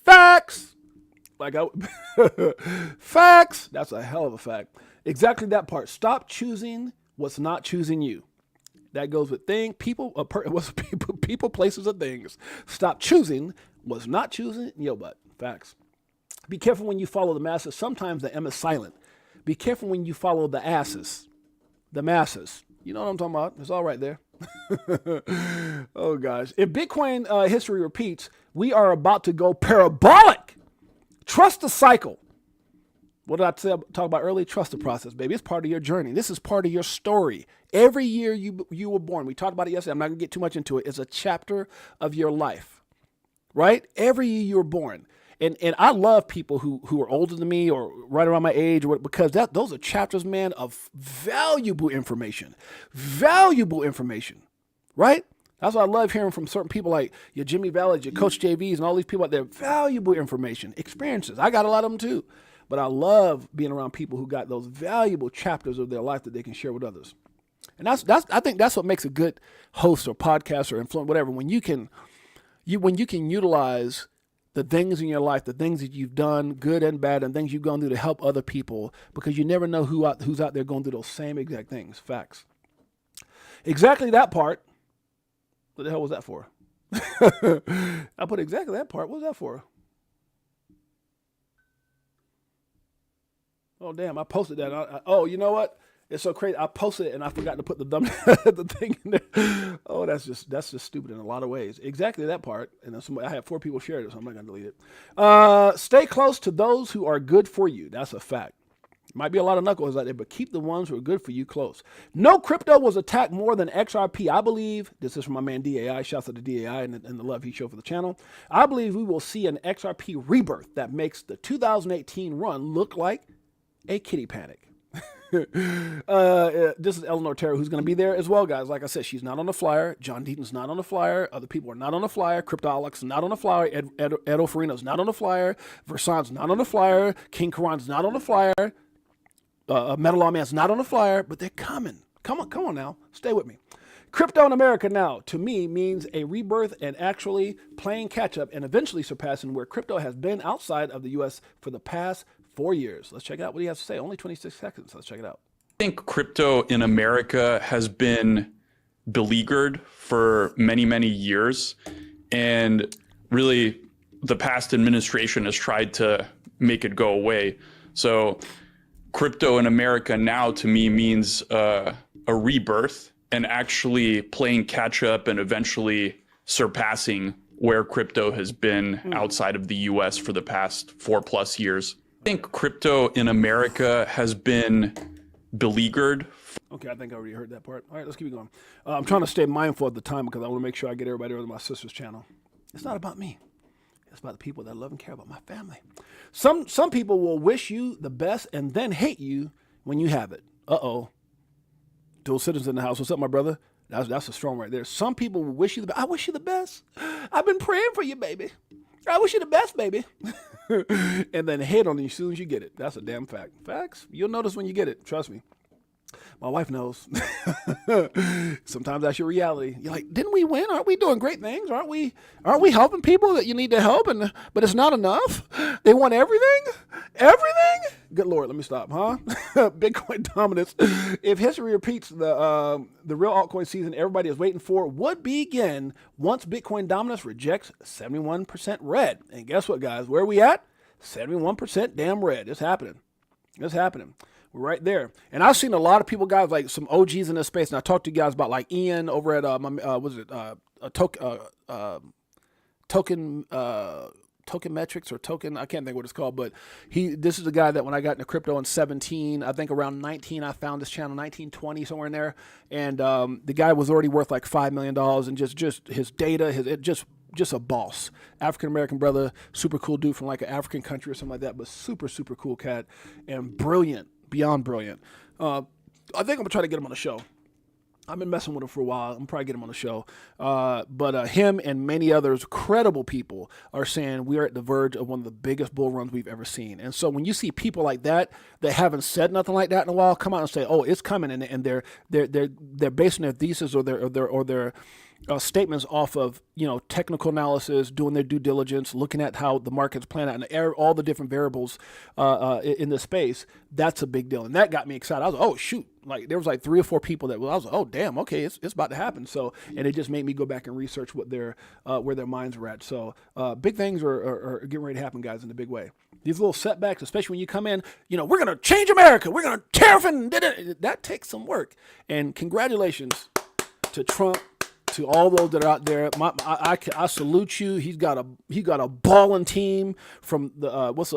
Facts! Facts! That's a hell of a fact. Exactly that part. Stop choosing what's not choosing you. That goes with people, places, or things. Stop choosing what's not choosing your butt. Facts. Be careful when you follow the masses. Sometimes the M is silent. Be careful when you follow the asses. The masses. You know what I'm talking about? It's all right there. Oh, gosh. If Bitcoin history repeats, we are about to go parabolic. Trust the cycle. What did I talk about earlier? Trust the process, baby. It's part of your journey. This is part of your story. Every year you were born. We talked about it yesterday. I'm not going to get too much into it. It's a chapter of your life, right? Every year you were born. And I love people who are older than me or right around my age, because those are chapters, man, of valuable information, right? That's why I love hearing from certain people like your Jimmy Valleys, your Coach JVs, and all these people out there. Valuable information, experiences. I got a lot of them too. But I love being around people who got those valuable chapters of their life that they can share with others. And I think that's what makes a good host or podcast or influencer, whatever. When you can utilize the things in your life, the things that you've done, good and bad, and things you've gone through to help other people, because you never know who's out there going through those same exact things. Facts. Exactly that part. What the hell was that for? I put exactly that part. What was that for? Oh, damn, I posted that. Oh, you know what? It's so crazy. I posted it and I forgot to put the thing in there. Oh, that's just stupid in a lot of ways. Exactly that part. And then I had 4 people share it, so I'm not going to delete it. Stay close to those who are good for you. That's a fact. Might be a lot of knuckles out there, but keep the ones who are good for you close. No crypto was attacked more than XRP. I believe, this is from my man DAI, shouts out to DAI and the love he showed for the channel. I believe we will see an XRP rebirth that makes the 2018 run look like a kitty panic. This is Eleanor Terra, who's going to be there as well, guys. Like I said, she's not on the flyer. John Deaton's not on the flyer. Other people are not on the flyer. Cryptolog's not on the flyer. Edo Farino's not on the flyer. Versan's not on the flyer. King Karan's not on the flyer. Metal Lawman's not on the flyer, but they're coming. Come on now. Stay with me. Crypto in America now, to me, means a rebirth and actually playing catch up and eventually surpassing where crypto has been outside of the U.S. for the past 4 years. Let's check out what he has to say. Only 26 seconds. Let's check it out. I think crypto in America has been beleaguered for many, many years. And really, the past administration has tried to make it go away. So crypto in America now, to me, means a rebirth and actually playing catch up and eventually surpassing where crypto has been outside of the US for the past 4+ years. I think crypto in America has been beleaguered. Okay, I think I already heard that part. All right, let's keep it going. I'm trying to stay mindful of the time because I want to make sure I get everybody over to my sister's channel. It's not about me. It's about the people that love and care about my family. Some people will wish you the best and then hate you when you have it. Uh-oh. Dual citizens in the house. What's up, my brother? That's a strong right there. Some people will wish you the best. I wish you the best. I've been praying for you, baby. I wish you the best, baby. And then hate on you as soon as you get it. That's a damn fact. Facts. You'll notice when you get it. Trust me. My wife knows. Sometimes that's your reality. You're like, didn't we win? Aren't we doing great things? Aren't we helping people that you need to help? But it's not enough. They want everything? Everything? Good Lord, let me stop, huh? Bitcoin dominance. If history repeats, the real altcoin season everybody is waiting for would begin once Bitcoin dominance rejects 71% red. And guess what, guys? Where are we at? 71% damn red. It's happening. It's happening. We're right there. And I've seen a lot of people, guys, like some OGs in this space. And I talked to you guys about like Ian over at, Token Metrics or Token, I can't think what it's called, but this is the guy that when I got into crypto in 17, I think around 19, I found this channel, 19, 20, somewhere in there. And the guy was already worth like $5 million and just his data, just a boss. African-American brother, super cool dude from like an African country or something like that, but super, super cool cat and brilliant, beyond brilliant. I think I'm gonna try to get him on the show. I've been messing with him for a while. I'm probably get him on the show. But him and many others, credible people, are saying we are at the verge of one of the biggest bull runs we've ever seen. And so when you see people like that haven't said nothing like that in a while, come out and say, "Oh, it's coming," and they're basing their thesis or their statements off of technical analysis, doing their due diligence, looking at how the market's playing out, and all the different variables in the space. That's a big deal, and that got me excited. I was like, oh shoot, like there was like 3 or 4 people that I was like, oh damn, okay, it's about to happen. So, and it just made me go back and research what where their minds were at. So big things are getting ready to happen, guys, in a big way. These little setbacks, especially when you come in, we're gonna change America, we're gonna tariff and that takes some work. And congratulations to Trump. To all those that are out there, I salute you. He's got a balling team from the what's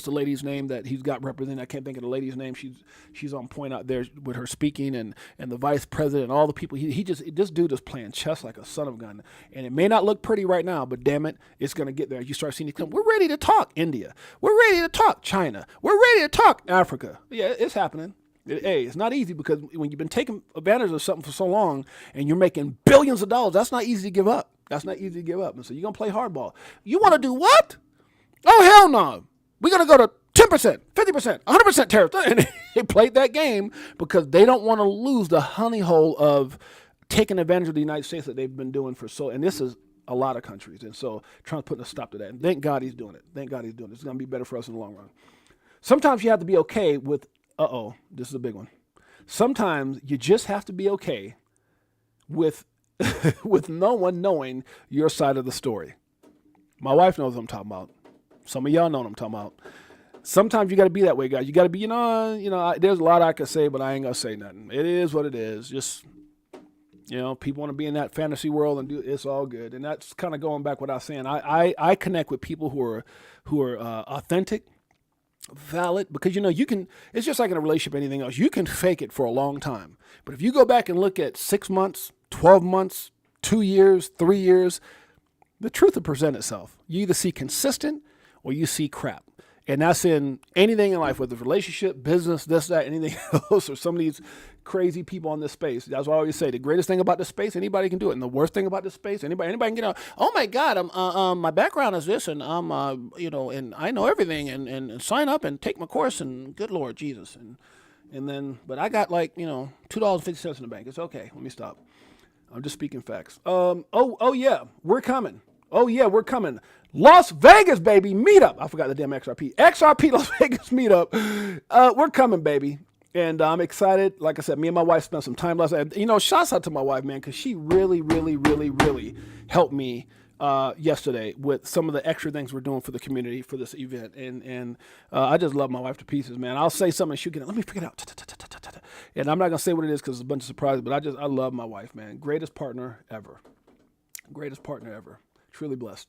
the lady's name that he's got representing? I can't think of the lady's name. She's on point out there with her speaking and the vice president and all the people. This dude is playing chess like a son of a gun. And it may not look pretty right now, but damn it, it's gonna get there. You start seeing it come. We're ready to talk India. We're ready to talk China. We're ready to talk Africa. Yeah, it's happening. Hey, it's not easy because when you've been taking advantage of something for so long and you're making billions of dollars, that's not easy to give up. That's not easy to give up. And so you're going to play hardball. You want to do what? Oh, hell no. We're going to go to 10%, 50%, 100% tariff. And they played that game because they don't want to lose the honey hole of taking advantage of the United States that they've been doing for so, and this is a lot of countries. And so Trump's putting a stop to that. And thank God he's doing it. Thank God he's doing it. It's going to be better for us in the long run. Sometimes you have to be okay with this is a big one. Sometimes you just have to be okay with with no one knowing your side of the story. My wife knows what I'm talking about. Some of y'all know what I'm talking about. Sometimes you got to be that way, guys. You got to be, there's a lot I could say, but I ain't gonna say nothing. It is what it is. Just, people want to be in that fantasy world and it's all good. And that's kind of going back what I was saying. I connect with people who are authentic, valid, because you can, it's just like in a relationship, anything else, you can fake it for a long time, but if you go back and look at 6 months, 12 months, 2 years, 3 years, the truth will present itself. You either see consistent or you see crap. And that's in anything in life, whether it's relationship, business, this, that, anything else, or some of these crazy people on this space. That's what I always say. The greatest thing about this space, anybody can do it. And the worst thing about this space, anybody can get out. Oh my God, my background is this, and and I know everything, and sign up and take my course, and good Lord Jesus, and then, but I got like $2.50 in the bank. It's okay. Let me stop. I'm just speaking facts. Oh yeah, we're coming. Oh yeah, we're coming. Las Vegas, baby, meetup. I forgot the damn XRP. XRP Las Vegas meetup. We're coming, baby. And I'm excited. Like I said, me and my wife spent some time last night. Shouts out to my wife, man, because she really, really, really, really helped me yesterday with some of the extra things we're doing for the community for this event. And I just love my wife to pieces, man. I'll say something and she'll get it. Let me figure it out. And I'm not going to say what it is because it's a bunch of surprises, but I love my wife, man. Greatest partner ever. Greatest partner ever. Truly blessed.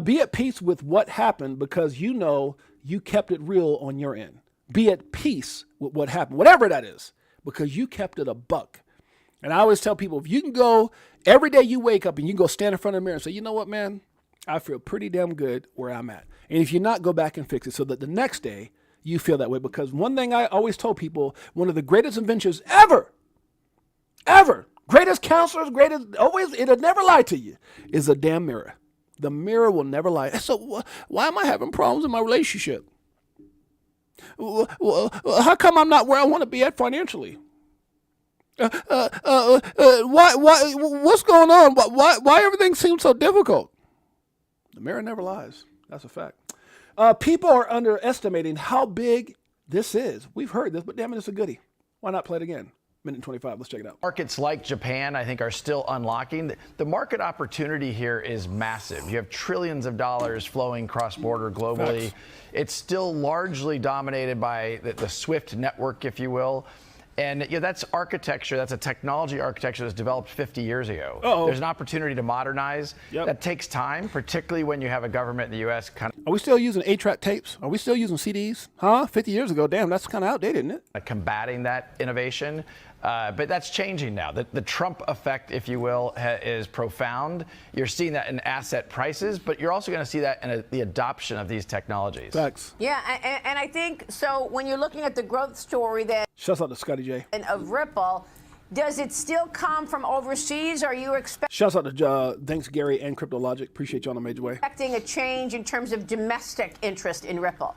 Be at peace with what happened because you kept it real on your end. Be at peace with what happened, whatever that is, because you kept it a buck. And I always tell people, if you can go every day you wake up and you can go stand in front of the mirror and say, you know what, man, I feel pretty damn good where I'm at. And if you're not, go back and fix it so that the next day you feel that way. Because one thing I always told people, one of the greatest inventions ever, greatest counselors, it'll never lie to you, is a damn mirror. The mirror will never lie. So why am I having problems in my relationship? Well, how come I'm not where I want to be at financially? What's going on? Why everything seems so difficult? The mirror never lies. That's a fact. People are underestimating how big this is. We've heard this, but damn it, it's a goodie. Why not play it again? Minute 25. Let's check it out. Markets like Japan, I think, are still unlocking. The market opportunity here is massive. You have trillions of dollars flowing cross-border globally. Facts. It's still largely dominated by the SWIFT network, if you will. And that's architecture. That's a technology architecture that's developed 50 years ago. Uh-oh. There's an opportunity to modernize. Yep. That takes time, particularly when you have a government in the U.S. Are we still using 8-track tapes? Are we still using CDs? Huh? 50 years ago? Damn, that's kind of outdated, isn't it? Combating that innovation. But that's changing now. The Trump effect, if you will, is profound. You're seeing that in asset prices, but you're also going to see that in the adoption of these technologies. Facts. Yeah, and I think so. When you're looking at the growth story that Shouts out to Scotty J. of Ripple, does it still come from overseas? Are you Shouts out to thanks Gary and CryptoLogic. Appreciate you on a major way. expecting a change in terms of domestic interest in Ripple?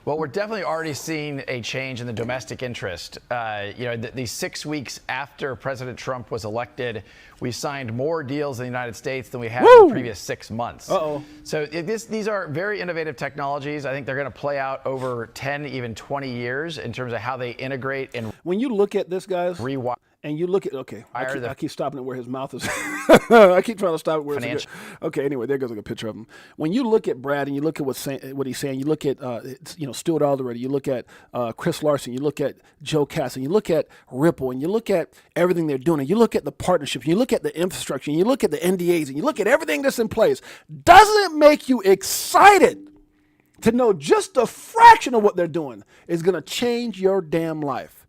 Well, we're definitely already seeing a change in the domestic interest. The 6 weeks after President Trump was elected, we signed more deals in the United States than we had in the previous 6 months. Uh-oh. So these are very innovative technologies. I think they're going to play out over 10, even 20 years in terms of how they integrate and When you look at this, guys, rewire. and you look at, okay, Fire I the- keep stopping it where his mouth is. I keep trying to stop it where it's Financial. good. Okay, anyway, there goes like a picture of him. When you look at Brad and you look at what he's saying, you look at, Stuart Alderete, you look at Chris Larson, you look at Joe Cass, and you look at Ripple, and you look at everything they're doing, and you look at the partnership, you look at the infrastructure, and you look at the NDAs, and you look at everything that's in place. Doesn't it make you excited to know just a fraction of what they're doing is going to change your damn life?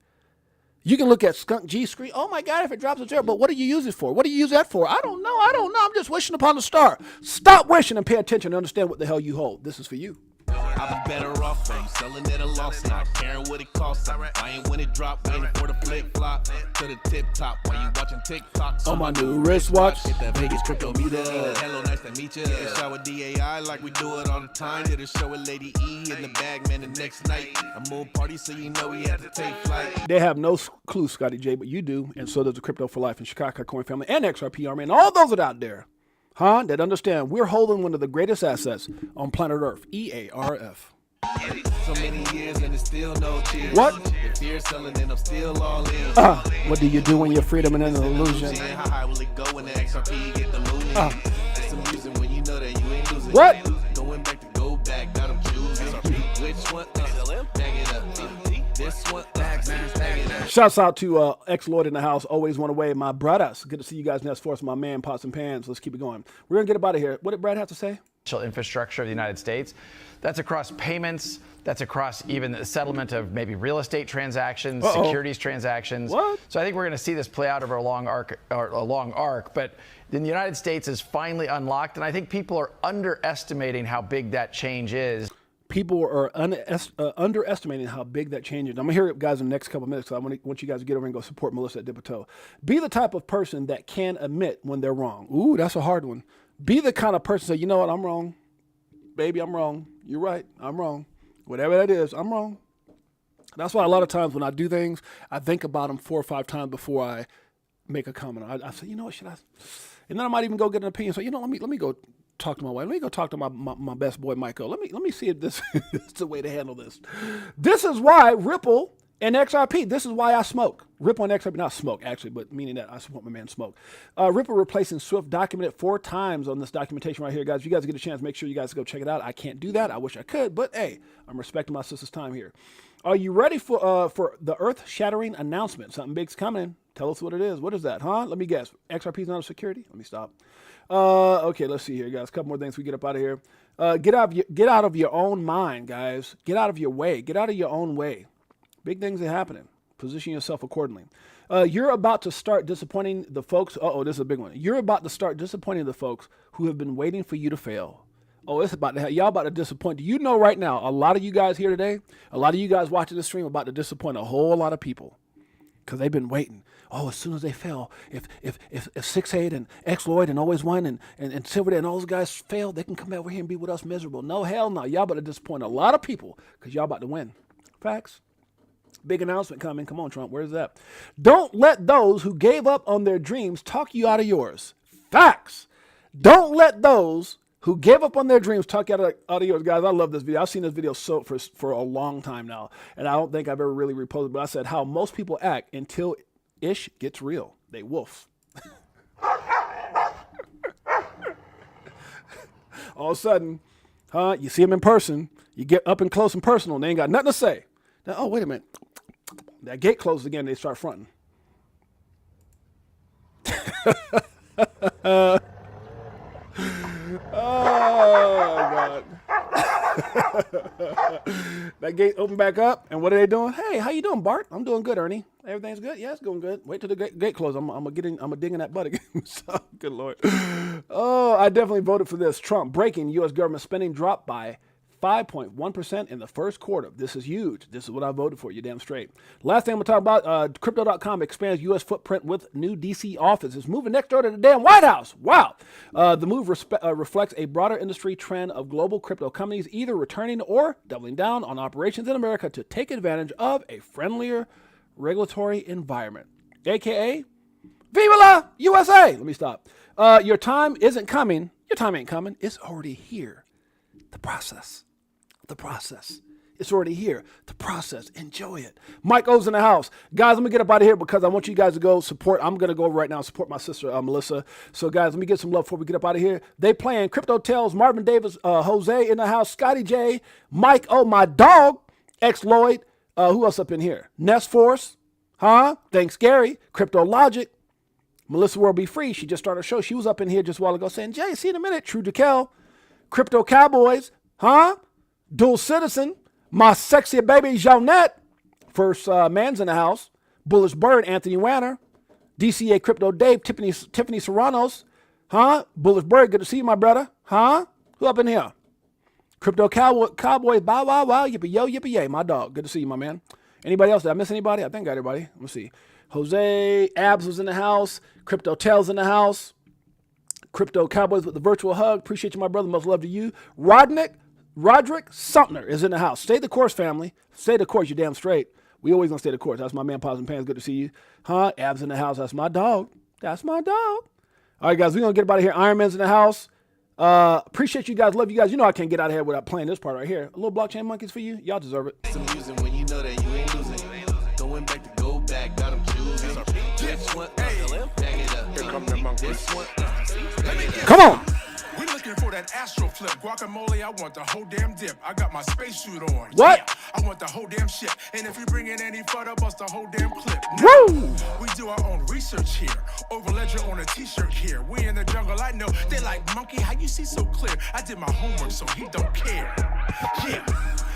You can look at Skunk G screen. Oh my God, if it drops, it's there. But what do you use it for? What do you use that for? I don't know. I'm just wishing upon a star. Stop wishing and pay attention and understand what the hell you hold. This is for you. I was better off from selling at a loss, not caring what it costs. I ain't when it drop, waiting for the flip flop to the tip top. While you watching TikToks On my new wristwatch. Hit that Vegas crypto meter. Hello, nice to meet you. Shower DAI like we do it all the time. Did a show with Lady E in the bag, man. The next night, a moon party, so you know we had to take flight. They have no clue, Scotty J, but you do, and so does the Crypto for Life and Chicago Coin family and XRP Army and all those that are out there, that understand we're holding one of the greatest assets on planet Earth, EARF. So many years and it's still no cheers. What? The fear selling and I'm still all in. What do you do when your freedom and an illusion? Saying how high will it go when the XRP get the moon? It's amusing when you know that you ain't losing. What? Going back to go back, got 'em choosing. Which one? Bag it up. This one? Bag it up. Shouts out to X Lloyd in the house. Always one away, my brothers. Good to see you guys next force, my man, Pots and Pans. Let's keep it going. We're gonna get up out of here. What did Brad have to say? Infrastructure of the United States. That's across payments. That's across even the settlement of maybe real estate transactions, securities transactions. What? So I think we're going to see this play out over a long arc. But then the United States is finally unlocked, and I think people are underestimating how big that change is. People are underestimating how big that change is. I'm going to hear it, guys, in the next couple of minutes. So I want you guys to get over and go support Melissa at BTHO. Be the type of person that can admit when they're wrong. Ooh, that's a hard one. Be the kind of person that, you know what, I'm wrong. Baby, I'm wrong. You're right. I'm wrong. Whatever that is, I'm wrong. That's why a lot of times when I do things, I think about them 4 or 5 times before I make a comment. I say, you know what, should I? And then I might even go get an opinion. So, you know, let me go talk to my wife. Let me go talk to my best boy, Michael. Let me see if this is the way to handle this. This is why Ripple and XRP, this is why I smoke. Ripple and XRP, not smoke actually, but meaning that I support my man Smoke. Ripple replacing Swift, documented 4 times on this documentation right here, guys. If you guys get a chance, make sure you guys go check it out. I can't do that. I wish I could, but hey, I'm respecting my sister's time here. Are you ready for the earth-shattering announcement? Something big's coming. Tell us what it is. What is that, huh? Let me guess. XRP's not a security? Let me stop. Okay, let's see here, guys. A couple more things we get up out of here. Get out of your own mind, guys. Get out of your way. Get out of your own way. Big things are happening. Position yourself accordingly. You're about to start disappointing the folks. This is a big one. You're about to start disappointing the folks who have been waiting for you to fail. It's about to happen. Y'all about to disappoint. You know right now, a lot of you guys here today, a lot of you guys watching this stream about to disappoint a whole lot of people because they've been waiting. As soon as they fail, if 6-8 and X Lloyd and Always One and Silver and all those guys fail, they can come over here and be with us miserable. No, hell no. Y'all about to disappoint a lot of people because y'all about to win. Facts. Big announcement coming. Come on, Trump. Where's that? Don't let those who gave up on their dreams talk you out of yours. Facts. Don't let those who gave up on their dreams talk you out of yours. Guys, I love this video. I've seen this video for a long time now, and I don't think I've ever really reposted it, but I said how most people act until ish gets real. They wolf. All of a sudden, you see them in person, you get up and close and personal, and they ain't got nothing to say. Now, oh, wait a minute. That gate closes again, they start fronting. Oh, God. That gate opened back up, and what are they doing? Hey, how you doing, Bart? I'm doing good, Ernie. Everything's good? Yeah, it's going good. Wait till the gate closes. I'm gonna dig in that butt again. So, good Lord. Oh, I definitely voted for this. Trump breaking U.S. government spending dropped by 5.1% in the first quarter. This is huge. This is what I voted for. You damn straight. Last thing I'm going to talk about, Crypto.com expands U.S. footprint with new D.C. office. It's moving next door to the damn White House. Wow. The move reflects a broader industry trend of global crypto companies either returning or doubling down on operations in America to take advantage of a friendlier regulatory environment. AKA, Viva la USA. Let me stop. Your time isn't coming. Your time ain't coming. It's already here. The process. It's already here. The process. Enjoy it. Mike O's in the house. Guys, let me get up out of here because I want you guys to go support. I'm going to go right now and support my sister, Melissa. So, guys, let me get some love before we get up out of here. They playing Crypto Tales, Marvin Davis, Jose in the house, Scotty J, Mike O, my dog, X Lloyd. Who else up in here? Nest Force. Thanks, Gary. Crypto Logic. Melissa World Be Free. She just started a show. She was up in here just a while ago saying, Jay, see you in a minute. True Dekel. Crypto Cowboys. Dual Citizen, my sexy baby Jeanette, First Man's in the house, Bullish Bird, Anthony Wanner, DCA Crypto Dave, Tiffany Serranos, Bullish Bird, good to see you, my brother, Who up in here? Crypto Cowboys, bow, wow, wow, yippee, yo, yippee, yay, my dog, good to see you, my man. Anybody else? Did I miss anybody? I think I got everybody. Let's see. Jose, Abs was in the house, Crypto Tales in the house, Crypto Cowboys with the virtual hug, appreciate you, my brother, much love to you. Roderick Sumner is in the house. Stay the course, family. Stay the course, you damn straight. We always gonna stay the course. That's my man, Paws and Pants. Good to see you. Abs in the house. That's my dog. That's my dog. All right, guys, we're gonna get up out of here. Iron Man's in the house. Appreciate you guys. Love you guys. You know I can't get out of here without playing this part right here. A little blockchain monkeys for you. Y'all deserve it. Some using when you know that you ain't losing. Going back to go back, got them choosing. This one, bag it up. Here come the monkeys. This one, come on. We looking for that Astro flip. Guacamole, I want the whole damn dip. I got my spacesuit on. What? Yeah, I want the whole damn shit. And if you bring in any photo, bust the whole damn clip. Woo! We do our own research here. Over ledger on a t-shirt here. We in the jungle, I know. They like, monkey, how you see so clear? I did my homework, so he don't care. Yeah.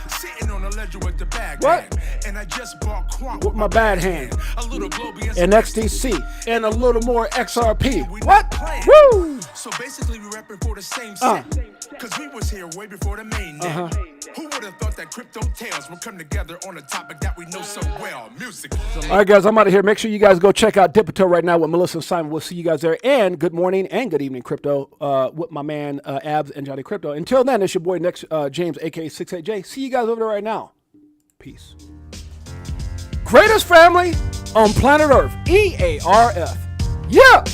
Sitting on a ledger with the bag. What? Man. And I just bought Quant With my bad hand. A little Globy And XTC. And a little more XRP. We What? not playing. Woo! So basically, we repping for the same set. Cause we was here way before the main net. Who would have thought that Crypto Tales would come together on a topic that we know so well? Music. All right, guys, I'm out of here. Make sure you guys go check out Dipito right now with Melissa and Simon. We'll see you guys there. And good morning and good evening, Crypto, with my man Abs and Johnny Crypto. Until then, it's your boy next James, aka 68J. See you guys over there right now. Peace. Greatest family on planet Earth. EARF. Yeah.